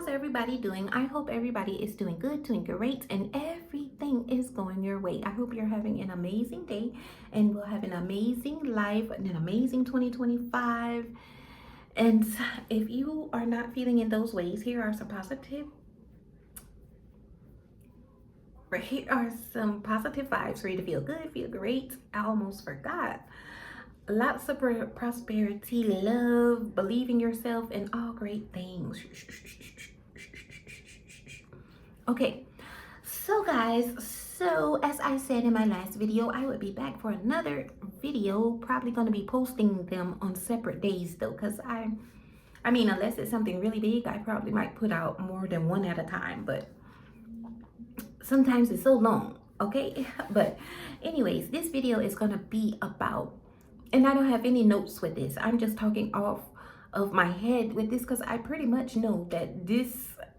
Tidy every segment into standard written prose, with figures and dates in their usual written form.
everybody doing? I hope everybody is doing good, doing great, and everything is going your way. I hope you're having an amazing day and will have an amazing life and an amazing 2025. And if you are not feeling in those ways, here are some positive vibes for you to feel good, feel great. I almost forgot. Lots of prosperity, love, believe in yourself, and all great things. Okay, so guys, as I said in my last video, I would be back for another video. Probably going to be posting them on separate days though, because I mean, unless it's something really big, I probably might put out more than one at a time, but sometimes it's so long, okay? But anyways, this video is going to be about, and I don't have any notes with this. I'm just talking off of my head with this because I pretty much know that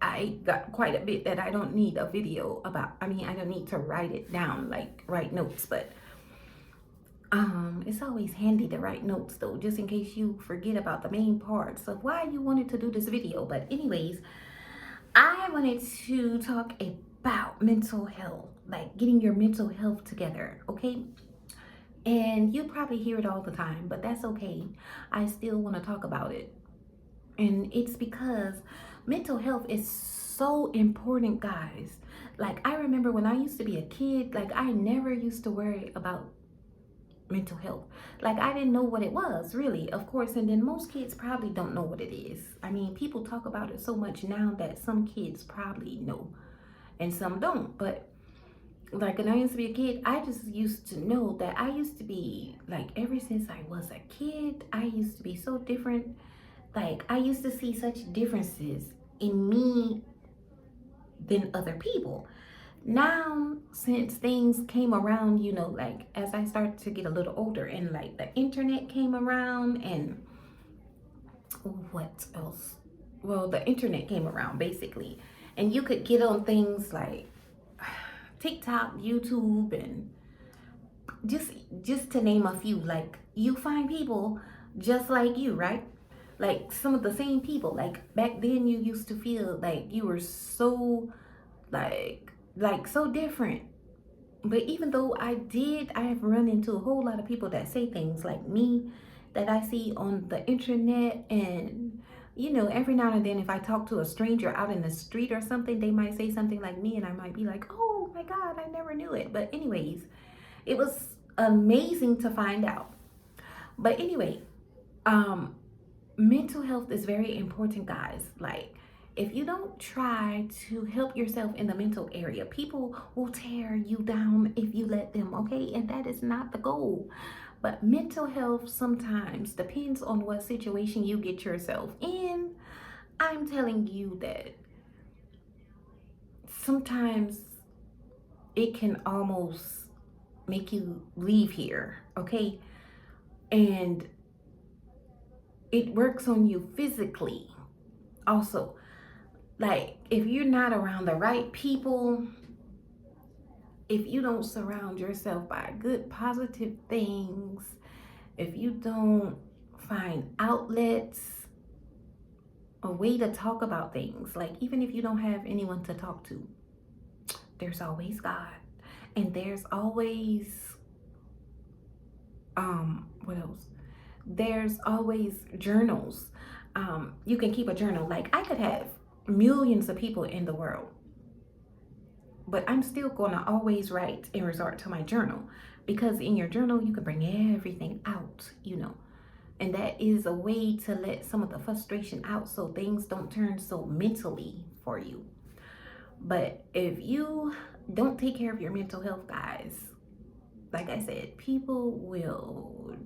I got quite a bit that I don't need a video about. I mean, I don't need to write it down, like write notes, but it's always handy to write notes though, just in case you forget about the main parts of why you wanted to do this video. But anyways, I wanted to talk about mental health, like getting your mental health together, okay? And you probably hear it all the time, but that's okay. I still want to talk about it. And it's because mental health is so important, guys. Like, I remember when I used to be a kid, like, I never used to worry about mental health. Like, I didn't know what it was, really, of course. And then most kids probably don't know what it is. I mean, people talk about it so much now that some kids probably know and some don't. But like when I used to be a kid, I just used to know that I used to be like, ever since I was a kid, I used to be so different. Like, I used to see such differences in me than other people. Now, since things came around, you know, like as I started to get a little older and like the internet came around and what else? Well, the internet came around basically, and you could get on things like TikTok, YouTube, and just to name a few. Like, you find people just like you, right? Like some of the same people. Like back then you used to feel like you were so like so different. But even though I have run into a whole lot of people that say things like me that I see on the internet. And you know, every now and then if I talk to a stranger out in the street or something, they might say something like me and I might be like, oh my God, I never knew it. But anyways, it was amazing to find out. But anyway, mental health is very important, guys. Like, if you don't try to help yourself in the mental area, people will tear you down if you let them, okay? And that is not the goal. But mental health sometimes depends on what situation you get yourself in. I'm telling you that sometimes it can almost make you leave here, okay? And it works on you physically also. Like, if you're not around the right people, if you don't surround yourself by good positive things, if you don't find outlets, a way to talk about things, like even if you don't have anyone to talk to, there's always God. And there's always what else? There's always journals. You can keep a journal. Like, I could have millions of people in the world, but I'm still gonna always write and resort to my journal, because in your journal you can bring everything out, you know, and that is a way to let some of the frustration out so things don't turn so mentally for you. But if you don't take care of your mental health, guys, like I said, people will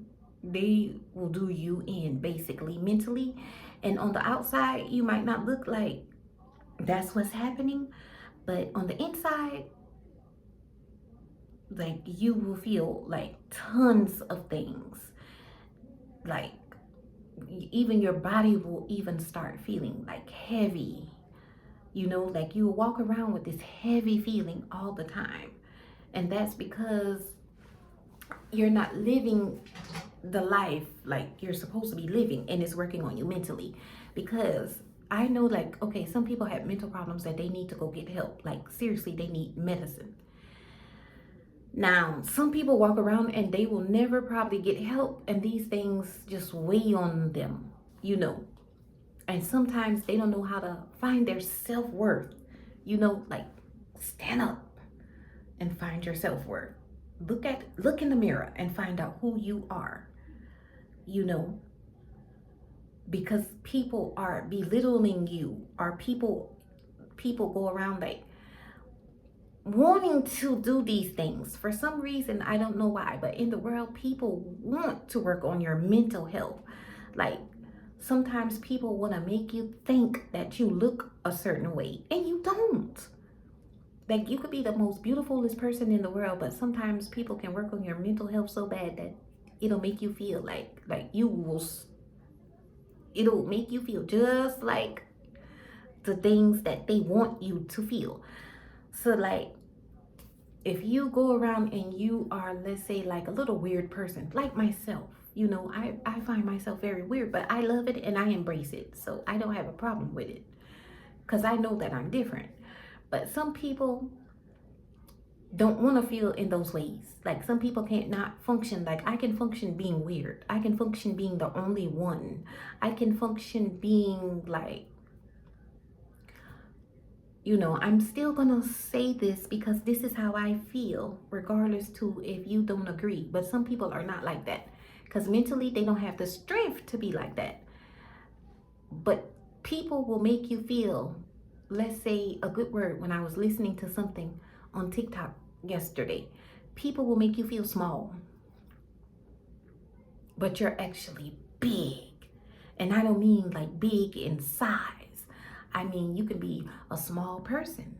do you in basically mentally. And on the outside, you might not look like that's what's happening, but on the inside, like, you will feel like tons of things. Like, even your body will even start feeling like heavy, you know, like you walk around with this heavy feeling all the time. And that's because you're not living the life like you're supposed to be living, and it's working on you mentally. Because I know, like, okay, some people have mental problems that they need to go get help. Like, seriously, they need medicine. Now, some people walk around and they will never probably get help, and these things just weigh on them, you know. And sometimes they don't know how to find their self-worth, you know, like stand up and find your self-worth. Look in the mirror and find out who you are, you know, because people are belittling you, or people go around like wanting to do these things for some reason. I don't know why, but in the world, people want to work on your mental health. Like, sometimes people want to make you think that you look a certain way and you don't. Like, you could be the most beautifulest person in the world, but sometimes people can work on your mental health so bad that it'll make you feel like you will, it'll make you feel just like the things that they want you to feel. So, like, if you go around and you are, let's say, like a little weird person, like myself, you know, I find myself very weird, but I love it and I embrace it. So I don't have a problem with it because I know that I'm different. But some people don't want to feel in those ways. Like, some people can't not function. Like, I can function being weird. I can function being the only one. I can function being like, you know, I'm still gonna say this because this is how I feel, regardless to if you don't agree. But some people are not like that because mentally they don't have the strength to be like that. But people will make you feel, let's say a good word, when I was listening to something on TikTok yesterday, people will make you feel small, but you're actually big. And I don't mean like big in size. I mean, you can be a small person.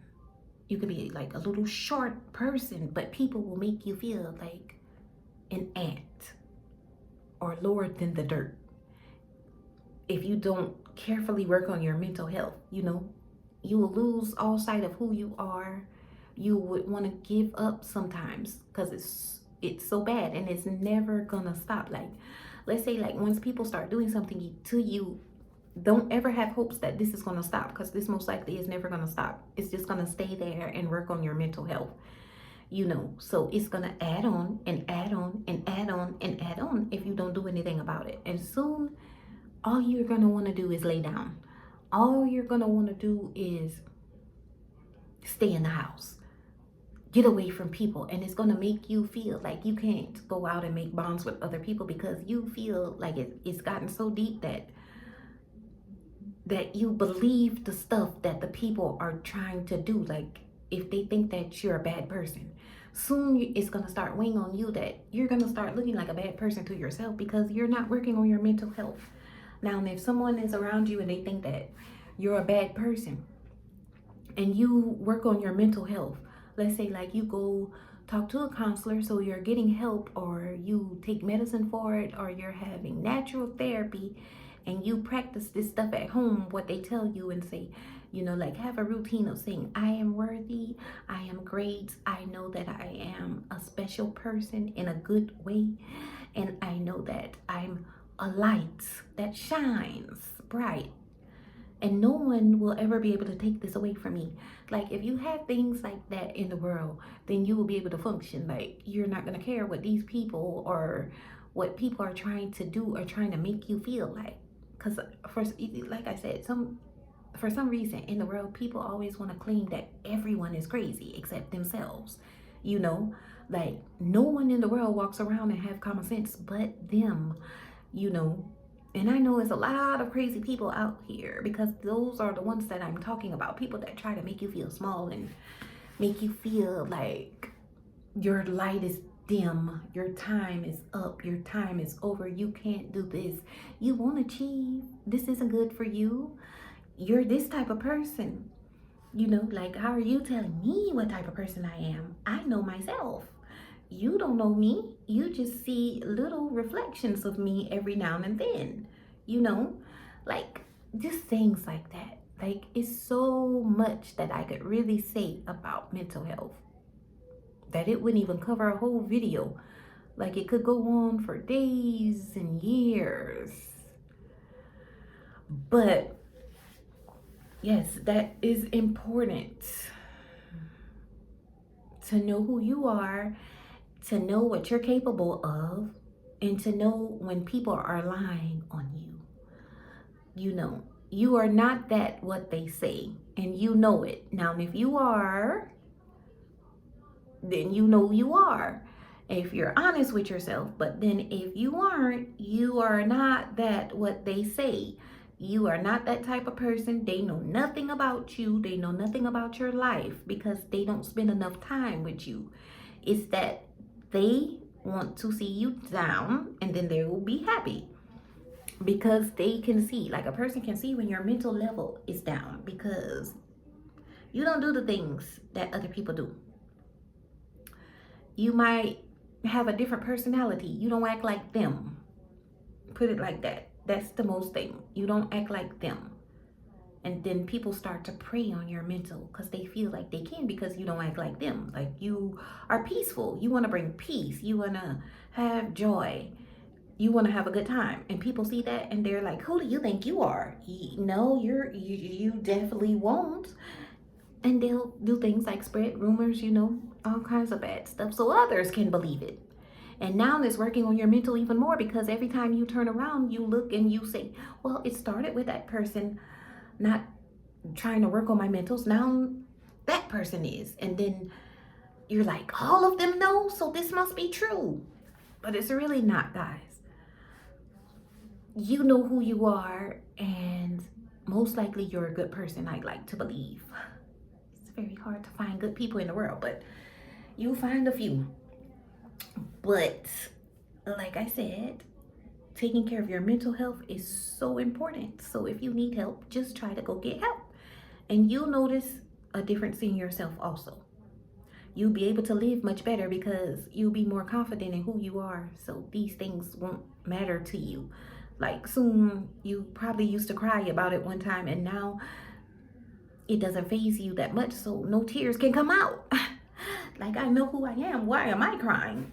You could be like a little short person, but people will make you feel like an ant or lower than the dirt. If you don't carefully work on your mental health, you know, you will lose all sight of who you are. You would want to give up sometimes because it's so bad and it's never gonna stop. Like, let's say, like, once people start doing something to you, don't ever have hopes that this is going to stop, because this most likely is never going to stop. It's just going to stay there and work on your mental health, you know. So it's going to add on and add on and add on and add on if you don't do anything about it. And soon, all you're going to want to do is lay down. All you're going to want to do is stay in the house. Get away from people, and it's going to make you feel like you can't go out and make bonds with other people because you feel like it's gotten so deep that you believe the stuff that the people are trying to do. Like, if they think that you're a bad person, soon it's going to start weighing on you that you're going to start looking like a bad person to yourself because you're not working on your mental health. Now, if someone is around you and they think that you're a bad person and you work on your mental health, let's say like you go talk to a counselor, so you're getting help, or you take medicine for it, or you're having natural therapy, and you practice this stuff at home, what they tell you, and say, you know, like, have a routine of saying, I am worthy, I am great, I know that I am a special person in a good way, and I know that I'm a light that shines bright, and no one will ever be able to take this away from me. Like, if you have things like that in the world, then you will be able to function. Like, you're not going to care what these people or what people are trying to do or trying to make you feel like. Because, like I said, for some reason in the world, people always want to claim that everyone is crazy except themselves. You know, like, no one in the world walks around and have common sense but them, you know. And I know it's a lot of crazy people out here, because those are the ones that I'm talking about. People that try to make you feel small and make you feel like your light is dim, your time is up, your time is over, you can't do this, you won't achieve, this isn't good for you, you're this type of person. You know, like, how are you telling me what type of person I am? I know myself. You don't know me. You just see little reflections of me every now and then, you know, like, just things like that. Like, it's so much that I could really say about mental health that it wouldn't even cover a whole video. Like, it could go on for days and years. But Yes, that is important to know who you are, to know what you're capable of, and to know when people are lying on you. You know, you are not that what they say, and you know it. Now, if you are, then you know you are. If you're honest with yourself, but then if you aren't, you are not that what they say. You are not that type of person. They know nothing about you. They know nothing about your life because they don't spend enough time with you. It's that they want to see you down and then they will be happy because they can see, like a person can see when your mental level is down because you don't do the things that other people do. You might have a different personality. You don't act like them. Put it like that. That's the most thing. You don't act like them. And then people start to prey on your mental because they feel like they can because you don't act like them. Like you are peaceful. You want to bring peace. You want to have joy. You want to have a good time. And people see that and they're like, who do you think you are? No, you definitely won't. And they'll do things like spread rumors, all kinds of bad stuff so others can believe it. And now it's working on your mental even more because every time you turn around, you look and you say, well, it started with that person not trying to work on my mentals. Now that person is. And then you're like, all of them know, so this must be true. But it's really not, guys. You know who you are, and most likely you're a good person, I'd like to believe. It's very hard to find good people in the world, but you'll find a few. But like I said, taking care of your mental health is so important. So if you need help, just try to go get help. And you'll notice a difference in yourself also. You'll be able to live much better because you'll be more confident in who you are. So these things won't matter to you. Like soon, you probably used to cry about it one time and now it doesn't faze you that much. So no tears can come out. Like I know who I am. Why am I crying?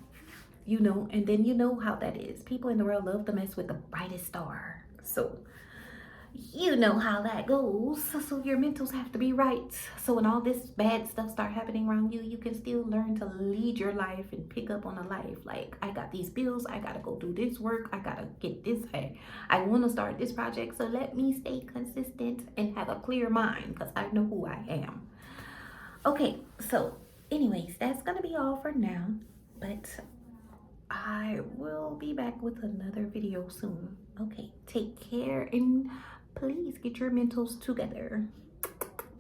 And then you know how that is. People in the world love to mess with the brightest star. So you know how that goes. So your mentals have to be right. So when all this bad stuff start happening around you, you can still learn to lead your life and pick up on a life. Like, I got these bills. I got to go do this work. I got to get this. I want to start this project. So let me stay consistent and have a clear mind because I know who I am. Okay, so anyways, that's going to be all for now. But I will be back with another video soon. Okay, take care and please get your mentals together.